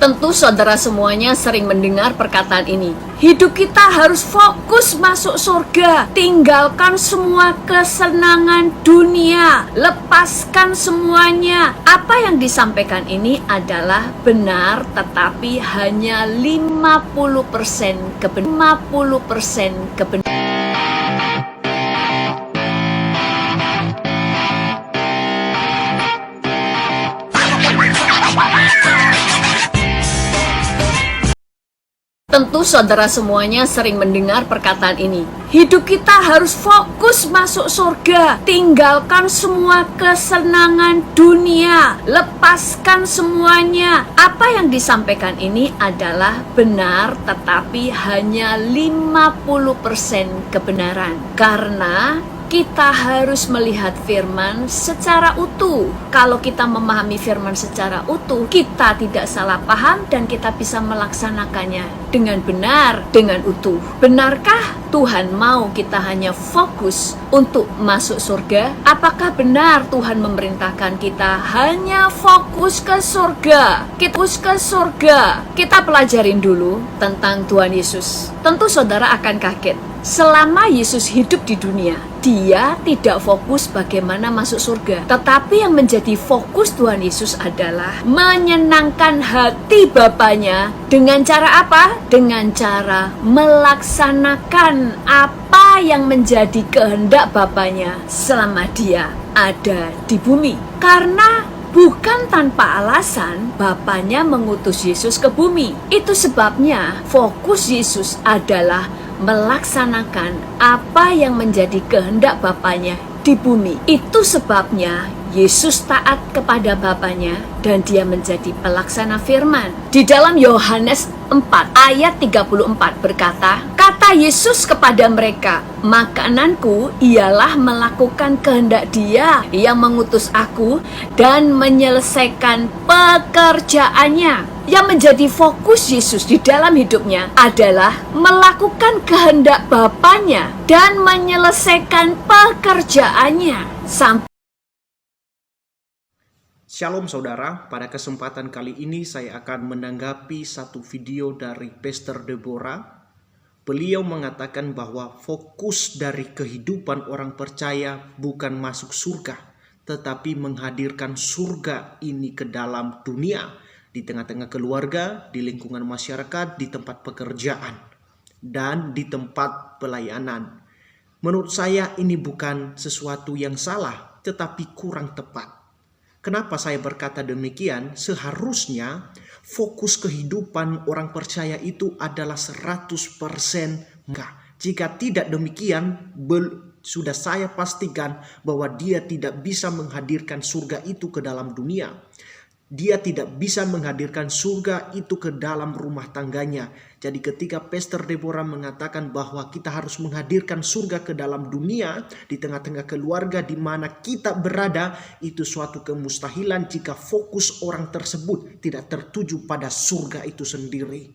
Tentu saudara semuanya sering mendengar perkataan ini. Hidup kita harus fokus masuk surga. Tinggalkan semua kesenangan dunia. Lepaskan semuanya. Apa yang disampaikan ini adalah benar, tetapi hanya 50% kebenaran. 50% kebenaran. Tentu saudara semuanya sering mendengar perkataan ini. Hidup kita harus fokus masuk surga. Tinggalkan semua kesenangan dunia. Lepaskan semuanya. Apa yang disampaikan ini adalah benar, tetapi hanya 50% kebenaran. Karena kita harus melihat firman secara utuh. Kalau kita memahami firman secara utuh, kita tidak salah paham dan kita bisa melaksanakannya dengan benar, dengan utuh. Benarkah Tuhan mau kita hanya fokus untuk masuk surga? Apakah benar Tuhan memerintahkan kita hanya fokus ke surga? Fokus ke surga. Kita pelajarin dulu tentang Tuhan Yesus. Tentu saudara akan kaget. Selama Yesus hidup di dunia, dia tidak fokus bagaimana masuk surga. Tetapi yang menjadi fokus Tuhan Yesus adalah menyenangkan hati Bapanya. Dengan cara apa? Dengan cara melaksanakan apa yang menjadi kehendak Bapanya selama dia ada di bumi. Karena bukan tanpa alasan Bapanya mengutus Yesus ke bumi. Itu sebabnya fokus Yesus adalah melaksanakan apa yang menjadi kehendak Bapanya di bumi. Itu sebabnya Yesus taat kepada Bapanya dan dia menjadi pelaksana firman. Di dalam Yohanes 4 ayat 34 berkata, kata Yesus kepada mereka, makananku ialah melakukan kehendak Dia yang mengutus aku dan menyelesaikan pekerjaannya. Yang menjadi fokus Yesus di dalam hidupnya adalah melakukan kehendak Bapanya dan menyelesaikan pekerjaannya. Shalom saudara, pada kesempatan kali ini saya akan menanggapi satu video dari Pastor Deborah. Beliau mengatakan bahwa fokus dari kehidupan orang percaya bukan masuk surga, tetapi menghadirkan surga ini ke dalam dunia, di tengah-tengah keluarga, di lingkungan masyarakat, di tempat pekerjaan, dan di tempat pelayanan. Menurut saya ini bukan sesuatu yang salah, tetapi kurang tepat. Kenapa saya berkata demikian? Seharusnya fokus kehidupan orang percaya itu adalah 100% enggak. Jika tidak demikian, sudah saya pastikan bahwa dia tidak bisa menghadirkan surga itu ke dalam dunia. Dia tidak bisa menghadirkan surga itu ke dalam rumah tangganya. Jadi ketika Pastor Deborah mengatakan bahwa kita harus menghadirkan surga ke dalam dunia, di tengah-tengah keluarga di mana kita berada, itu suatu kemustahilan jika fokus orang tersebut tidak tertuju pada surga itu sendiri.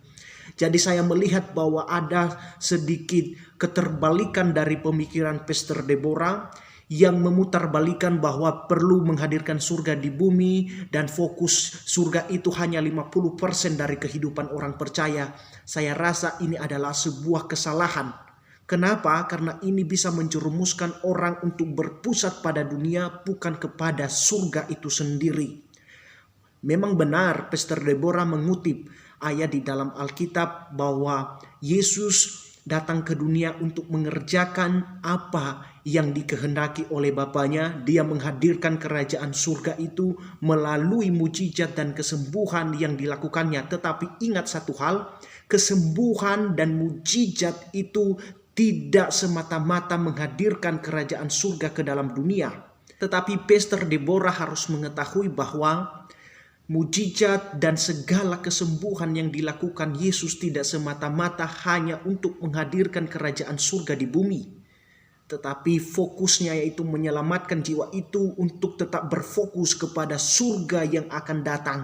Jadi saya melihat bahwa ada sedikit keterbalikan dari pemikiran Pastor Deborah yang memutarbalikan bahwa perlu menghadirkan surga di bumi dan fokus surga itu hanya 50% dari kehidupan orang percaya. Saya rasa ini adalah sebuah kesalahan. Kenapa? Karena ini bisa menjerumuskan orang untuk berpusat pada dunia bukan kepada surga itu sendiri. Memang benar Pastor Deborah mengutip ayat di dalam Alkitab bahwa Yesus datang ke dunia untuk mengerjakan apa yang dikehendaki oleh Bapanya. Dia menghadirkan kerajaan surga itu melalui mujizat dan kesembuhan yang dilakukannya. Tetapi ingat satu hal, kesembuhan dan mujizat itu tidak semata-mata menghadirkan kerajaan surga ke dalam dunia. Tetapi Pastor Deborah harus mengetahui bahwa mujizat dan segala kesembuhan yang dilakukan Yesus tidak semata-mata hanya untuk menghadirkan kerajaan surga di bumi. Tetapi fokusnya yaitu menyelamatkan jiwa itu untuk tetap berfokus kepada surga yang akan datang.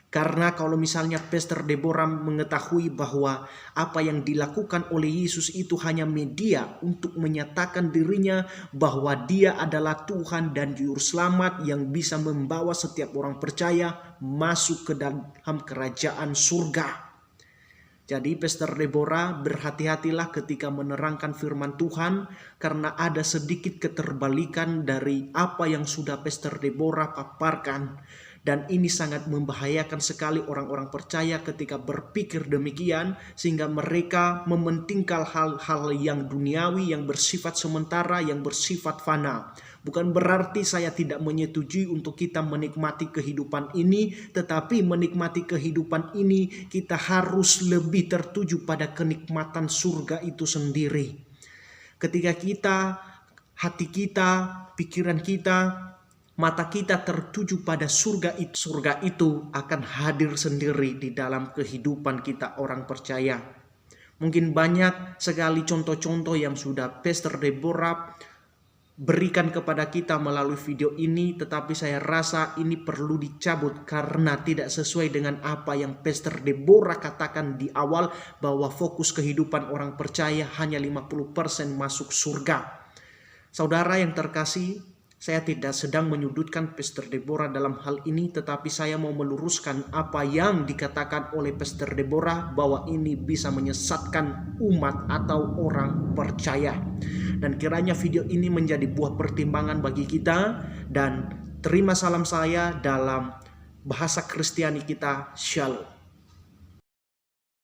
Karena kalau misalnya Pastor Deborah mengetahui bahwa apa yang dilakukan oleh Yesus itu hanya media untuk menyatakan dirinya bahwa dia adalah Tuhan dan Juru Selamat yang bisa membawa setiap orang percaya masuk ke dalam kerajaan surga. Jadi Pastor Deborah, berhati-hatilah ketika menerangkan firman Tuhan, karena ada sedikit keterbalikan dari apa yang sudah Pastor Deborah paparkan. Dan ini sangat membahayakan sekali orang-orang percaya ketika berpikir demikian, sehingga mereka mementingkan hal-hal yang duniawi, yang bersifat sementara, yang bersifat fana. Bukan berarti saya tidak menyetujui untuk kita menikmati kehidupan ini, tetapi menikmati kehidupan ini kita harus lebih tertuju pada kenikmatan surga itu sendiri. Ketika hati kita, pikiran kita, mata kita tertuju pada surga itu akan hadir sendiri di dalam kehidupan kita orang percaya. Mungkin banyak sekali contoh-contoh yang sudah Pastor Deborah berikan kepada kita melalui video ini, tetapi saya rasa ini perlu dicabut karena tidak sesuai dengan apa yang Pastor Deborah katakan di awal, bahwa fokus kehidupan orang percaya hanya 50% masuk surga. Saudara yang terkasih, saya tidak sedang menyudutkan Pastor Deborah dalam hal ini, tetapi saya mau meluruskan apa yang dikatakan oleh Pastor Deborah bahwa ini bisa menyesatkan umat atau orang percaya. Dan kiranya video ini menjadi buah pertimbangan bagi kita, dan terima salam saya dalam bahasa Kristiani kita, Shalom.